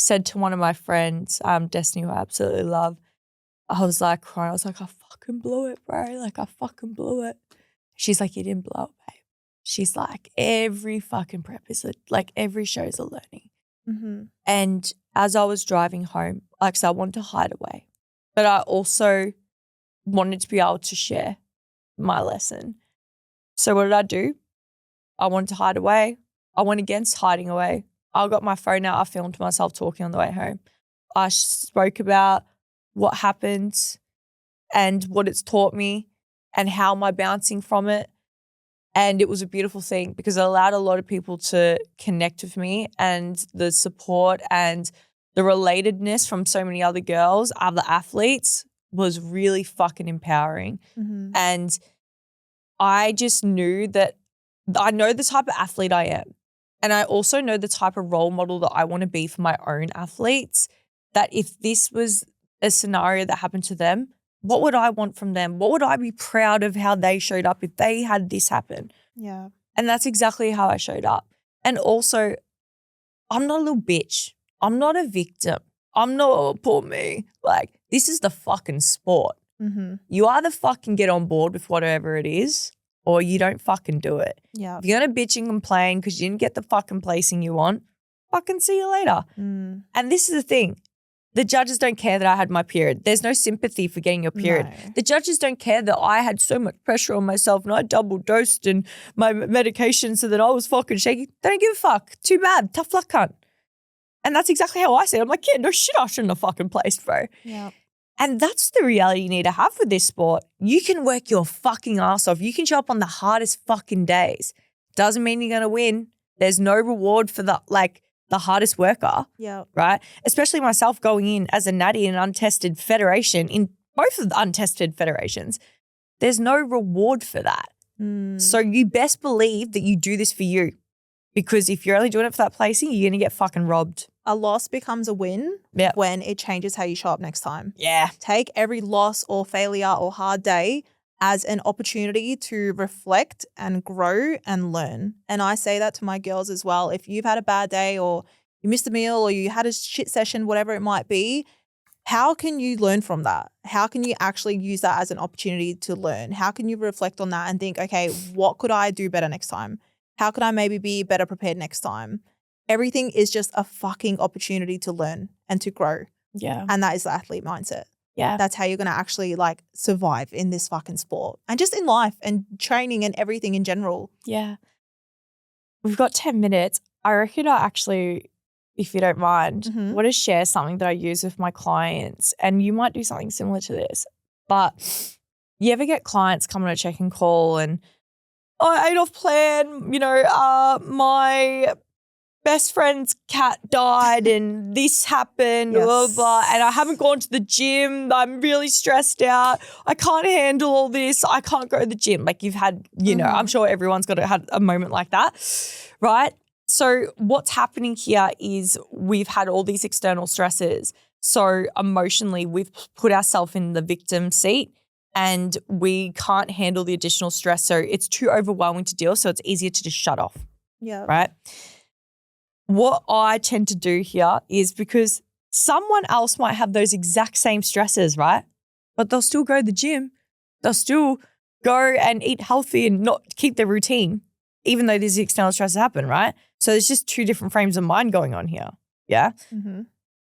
said to one of my friends, Destiny, who I absolutely love, I was like crying. I was like, I fucking blew it, bro. Like, I fucking blew it. She's like, you didn't blow it, babe. She's like, every fucking prep is every show is a learning. And as I was driving home, like, so I wanted to hide away, but I also wanted to be able to share my lesson. So what did I do? I wanted to hide away. I went against hiding away. I got my phone out. I filmed myself talking on the way home. I spoke about what happened and what it's taught me and how am I bouncing from it. And it was a beautiful thing because it allowed a lot of people to connect with me, and the support and the relatedness from so many other girls, other athletes, was really fucking empowering. And I just knew that I know the type of athlete I am. And I also know the type of role model that I want to be for my own athletes, that if this was a scenario that happened to them, what would I want from them? What would I be proud of how they showed up if they had this happen? Yeah. And that's exactly how I showed up. And also, I'm not a little bitch. I'm not a victim. I'm not, oh, poor me. Like, this is the fucking sport. You either fucking get on board with whatever it is, or you don't fucking do it. Yeah. If you're going to bitch and complain because you didn't get the fucking placing you want, fucking see you later. And this is the thing. The judges don't care that I had my period. There's no sympathy for getting your period. No. The judges don't care that I had so much pressure on myself and I double dosed and my medication so that I was fucking shaky. They don't give a fuck. Too bad. Tough luck, cunt. And that's exactly how I say it. I'm like, yeah, no shit, I shouldn't have fucking placed, bro. Yeah. And that's the reality you need to have with this sport. You can work your fucking ass off. You can show up on the hardest fucking days. Doesn't mean you're going to win. There's no reward for the hardest worker. Yeah. Right? Especially myself going in as a natty in an untested federation, in both of the untested federations. There's no reward for that. So you best believe that you do this for you. Because if you're only doing it for that placing, you're going to get fucking robbed. A loss becomes a win when it changes how you show up next time. Yeah. Take every loss or failure or hard day as an opportunity to reflect and grow and learn. And I say that to my girls as well. If you've had a bad day or you missed a meal or you had a shit session, whatever it might be, how can you learn from that? How can you actually use that as an opportunity to learn? How can you reflect on that and think, okay, what could I do better next time? How could I maybe be better prepared next time? Everything is just a fucking opportunity to learn and to grow. Yeah. And that is the athlete mindset. Yeah. That's how you're going to actually like survive in this fucking sport and just in life and training and everything in general. Yeah. We've got 10 minutes. I reckon I actually, if you don't mind, want to share something that I use with my clients, and you might do something similar to this. But you ever get clients come on a check-in call and, I ate off plan, my best friend's cat died and this happened, Yes. blah, blah, blah, and I haven't gone to the gym. I'm really stressed out. I can't handle all this. I can't go to the gym. Like you've had, I'm sure everyone's had a moment like that, right? So what's happening here is we've had all these external stresses. So emotionally, we've put ourselves in the victim seat and we can't handle the additional stress. So it's too overwhelming to deal. So it's easier to just shut off. Yeah. Right? What I tend to do here is because someone else might have those exact same stresses, right? But they'll still go to the gym. They'll still go and eat healthy and not keep their routine, even though these external stresses happen, right? So there's just two different frames of mind going on here. Yeah. Mm-hmm.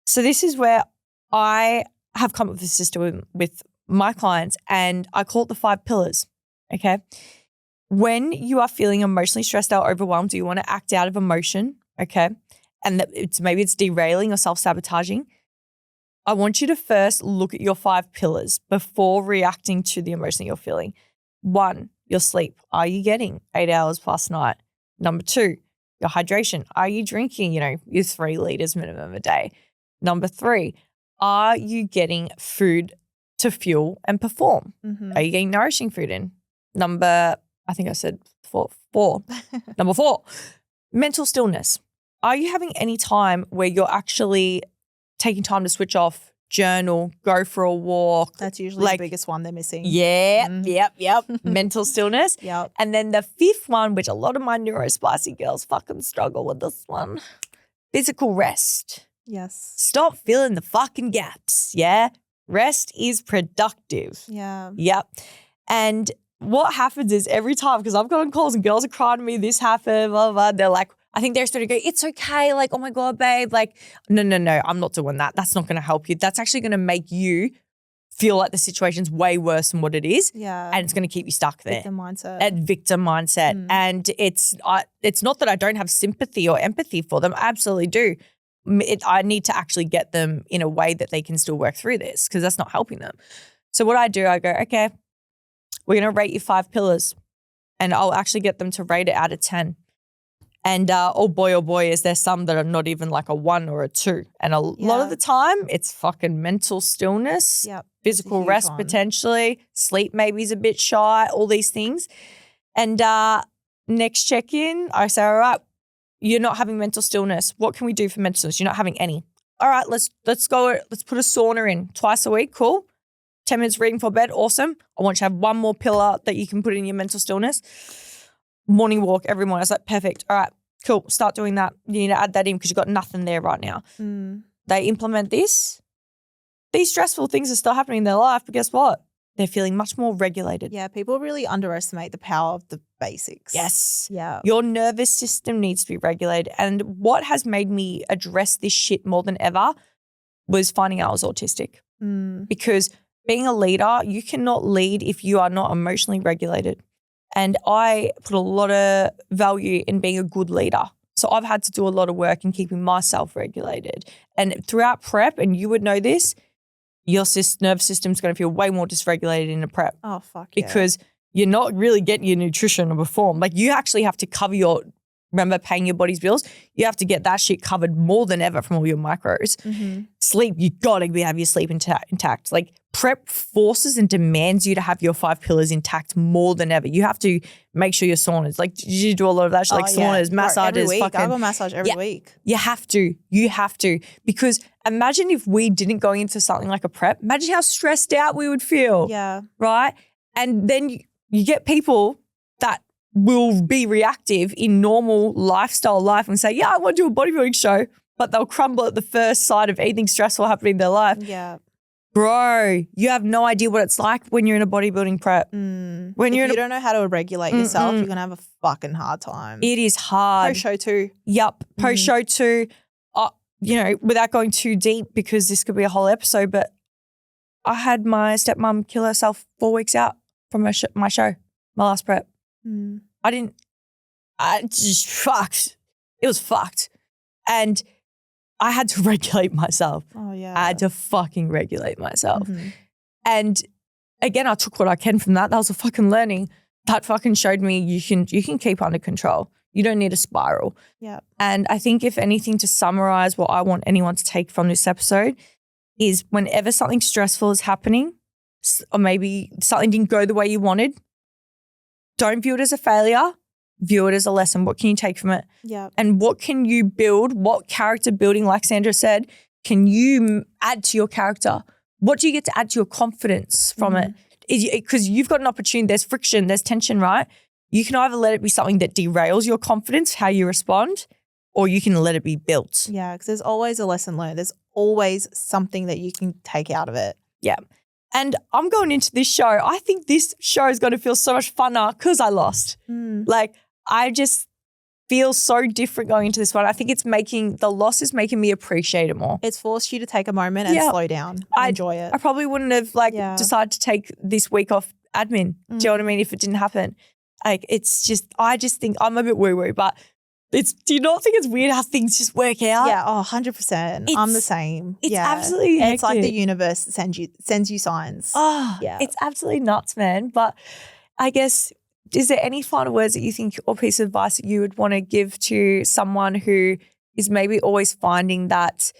So this is where I have come up with a system with my clients and I call it the 5 pillars. Okay. When you are feeling emotionally stressed out, overwhelmed, you want to act out of emotion. Okay. And maybe it's derailing or self-sabotaging. I want you to first look at your 5 pillars before reacting to the emotion that you're feeling. 1, your sleep. Are you getting 8 hours plus night? Number 2, your hydration. Are you drinking, your 3 liters minimum a day? Number 3, are you getting food to fuel and perform? Mm-hmm. Are you getting nourishing food in? I think I said 4. Number 4, mental stillness. Are you having any time where you're actually taking time to switch off, journal, go for a walk? That's usually the biggest one they're missing. Yeah, yep. Mental stillness. Yep. And then the 5th one, which a lot of my neurospicy girls fucking struggle with this one, physical rest. Yes. Stop filling the fucking gaps, yeah? Rest is productive. Yeah. Yep. And what happens is every time, because I've got on calls and girls are crying to me, this happened, blah, blah, blah. They're like, I think they're starting to go, it's okay. Like, oh my God, babe. Like, no, I'm not doing that. That's not going to help you. That's actually going to make you feel like the situation's way worse than what it is. Yeah. And it's going to keep you stuck there. Victim mindset. At victim mindset. And it's not that I don't have sympathy or empathy for them. I absolutely do. I need to actually get them in a way that they can still work through this because that's not helping them. So what I do, I go, okay, we're going to rate your 5 pillars and I'll actually get them to rate it out of 10. And oh boy, is there some that are not even like a 1 or a 2. And a lot of the time it's fucking mental stillness, physical rest potentially, sleep maybe is a bit shy, all these things. And next check-in, I say, all right, you're not having mental stillness. What can we do for mental stillness? You're not having any. All right, let's go. Let's put a sauna in twice a week. Cool. 10 minutes reading for bed. Awesome. I want you to have 1 more pillar that you can put in your mental stillness. Morning walk every morning. I was like, perfect. All right, cool. Start doing that. You need to add that in because you've got nothing there right now. They implement this. These stressful things are still happening in their life, but guess what? They're feeling much more regulated. Yeah, people really underestimate the power of the basics. Yes. Yeah. Your nervous system needs to be regulated. And what has made me address this shit more than ever was finding out I was autistic. Because being a leader, you cannot lead if you are not emotionally regulated. And I put a lot of value in being a good leader. So I've had to do a lot of work in keeping myself regulated. And throughout prep, and you would know this, your nervous system's going to feel way more dysregulated in a prep. Oh, fuck because you're not really getting your nutrition or perform. Like you actually have to cover remember paying your body's bills? You have to get that shit covered more than ever from all your macros. Sleep, you got to have your sleep intact. Like prep forces and demands you to have your 5 pillars intact more than ever. You have to make sure your saunas, like did you do a lot of that shit? Like saunas, massages. Every week. I have a massage every week. You have to. Because imagine if we didn't go into something like a prep, imagine how stressed out we would feel. Yeah. Right? And then you get people that will be reactive in normal lifestyle life and say, yeah, I want to do a bodybuilding show, but they'll crumble at the first sight of anything stressful happening in their life. Yeah. Bro, you have no idea what it's like when you're in a bodybuilding prep. If you don't know how to regulate yourself, you're going to have a fucking hard time. It is hard. Post-show too. Yep. Post-show too. Without going too deep because this could be a whole episode, but I had my stepmom kill herself 4 weeks out from my show, my last prep. I just fucked. It was fucked. And I had to regulate myself. Oh, yeah. I had to fucking regulate myself. And again, I took what I can from that. That was a fucking learning. That fucking showed me you can keep under control. You don't need a spiral. Yeah. And I think if anything, to summarize what I want anyone to take from this episode is whenever something stressful is happening, or maybe something didn't go the way you wanted, don't view it as a failure. View it as a lesson. What can you take from it? Yeah. And what can you build? What character building, like Sandra said, can you add to your character? What do you get to add to your confidence from it? Because you've got an opportunity, there's friction, there's tension, right? You can either let it be something that derails your confidence, how you respond, or you can let it be built. Yeah, because there's always a lesson learned. There's always something that you can take out of it. Yeah. And I'm going into this show. I think this show is going to feel so much funner because I lost. Like, I just feel so different going into this one. I think the loss is making me appreciate it more. It's forced you to take a moment and slow down. Enjoy it. I probably wouldn't have decided to take this week off admin. Do you know what I mean? If it didn't happen. Like, I just think I'm a bit woo-woo, but do you not think it's weird how things just work out? Yeah, 100%. I'm the same. It's absolutely hectic. It's like the universe sends you signs. Oh, yeah. It's absolutely nuts, man. But I guess, is there any final words that you think or piece of advice that you would want to give to someone who is maybe always finding that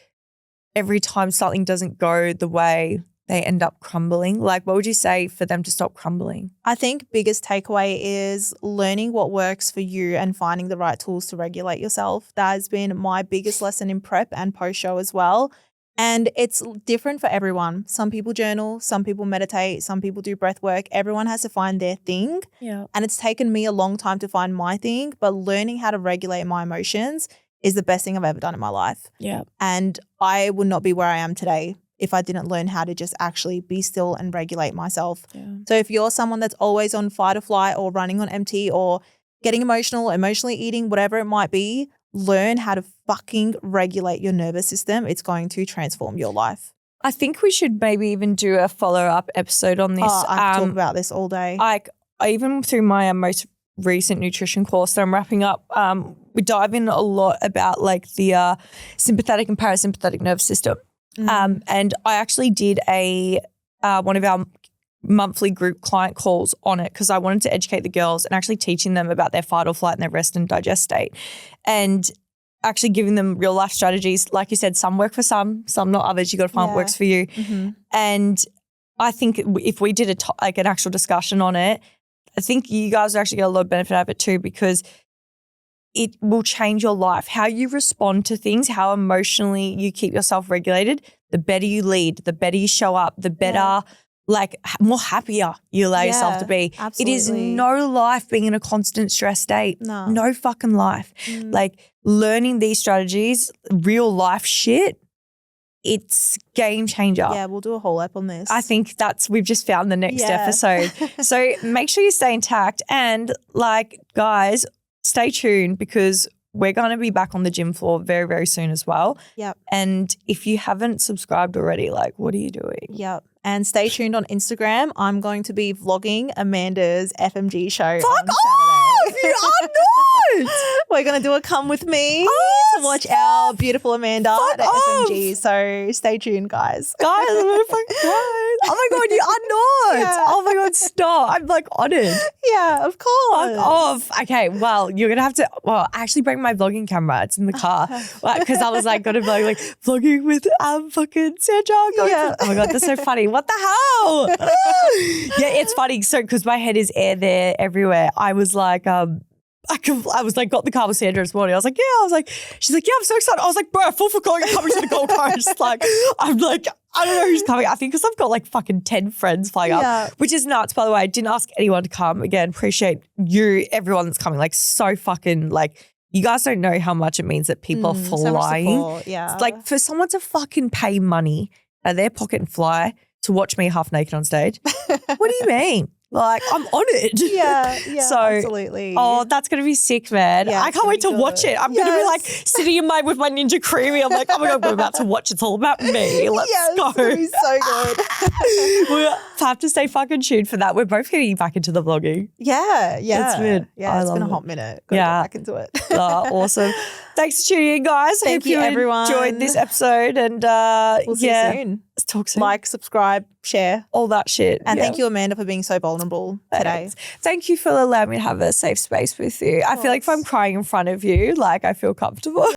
every time something doesn't go the way they end up crumbling? Like, what would you say for them to stop crumbling? I think biggest takeaway is learning what works for you and finding the right tools to regulate yourself. That has been my biggest lesson in prep and post-show as well. And it's different for everyone. Some people journal, some people meditate, some people do breath work. Everyone has to find their thing. Yeah. And it's taken me a long time to find my thing, but learning how to regulate my emotions is the best thing I've ever done in my life. Yeah. And I would not be where I am today if I didn't learn how to just actually be still and regulate myself. Yeah. So if you're someone that's always on fight or flight or running on empty or getting emotional, emotionally eating, whatever it might be, learn how to fucking regulate your nervous system. It's going to transform your life. I think we should maybe even do a follow-up episode on this. Oh, I could talk about this all day. Even through my most recent nutrition course that I'm wrapping up, we dive in a lot about like the sympathetic and parasympathetic nervous system. And I actually did one of our monthly group client calls on it because I wanted to educate the girls and actually teaching them about their fight or flight and their rest and digest state, and actually giving them real life strategies. Like you said, some work for some not others. You got to find what works for you. And I think if we did an actual discussion on it, I think you guys are actually get a lot of benefit out of it too, because it will change your life. How you respond to things, how emotionally you keep yourself regulated, the better you lead, the better you show up, the better, more happier you allow yourself to be. Absolutely. It is no life being in a constant stress state. No fucking life. Like, learning these strategies, real life shit, it's game changer. Yeah, we'll do a whole ep on this. I think we've just found the next episode. So make sure you stay intact, and guys, stay tuned because we're going to be back on the gym floor very, very soon as well. Yep. And if you haven't subscribed already, what are you doing? Yep. And stay tuned on Instagram. I'm going to be vlogging Amanda's FMG show Fuck on off! Saturday. You are not! We're going to do a come with me to watch our beautiful Amanda at FMG. So stay tuned, guys. Guys, I'm going to fucking cry. Oh my God, you are not. Yeah. Oh my God, stop. I'm honored. Yeah, of course. Fuck off. Okay, well, you're going to have to, I actually bring my vlogging camera. It's in the car. Because I was going to vlog, vlogging with fucking Sandra. Oh my God, that's so funny. What the hell? Yeah, it's funny. So, because my head is there everywhere, I was got the car with Sandra this morning. I was like, she's like, yeah, I'm so excited. I was like, bro, full for calling, I'm coming to the Gold Coast. I'm like, I don't know who's coming. I think because I've got fucking 10 friends flying up, which is nuts, by the way. I didn't ask anyone to come. Again, appreciate everyone that's coming. So fucking you guys don't know how much it means that people are flying. So much support, yeah. It's for someone to fucking pay money out of their pocket and fly to watch me half naked on stage. What do you mean? I'm honoured. Yeah, so, absolutely. Oh, that's going to be sick, man. Yeah, I can't wait to watch it. I'm going to be sitting with my Ninja Creamy. I'm like, oh my God, we're about to watch. It's all about me. Let's go. It's going to be so good. have to stay fucking tuned for that. We're both getting back into the vlogging. Yeah. It's good. Yeah, it's been a hot minute. Gotta get back into it. Awesome. Thanks for tuning in, guys. Thank you, everyone. Enjoyed this episode, and We'll see you soon. Let's talk soon. Like, subscribe, share. All that shit. And thank you, Amanda, for being so vulnerable today. Thank you for allowing me to have a safe space with you. I feel like if I'm crying in front of you, like I feel comfortable.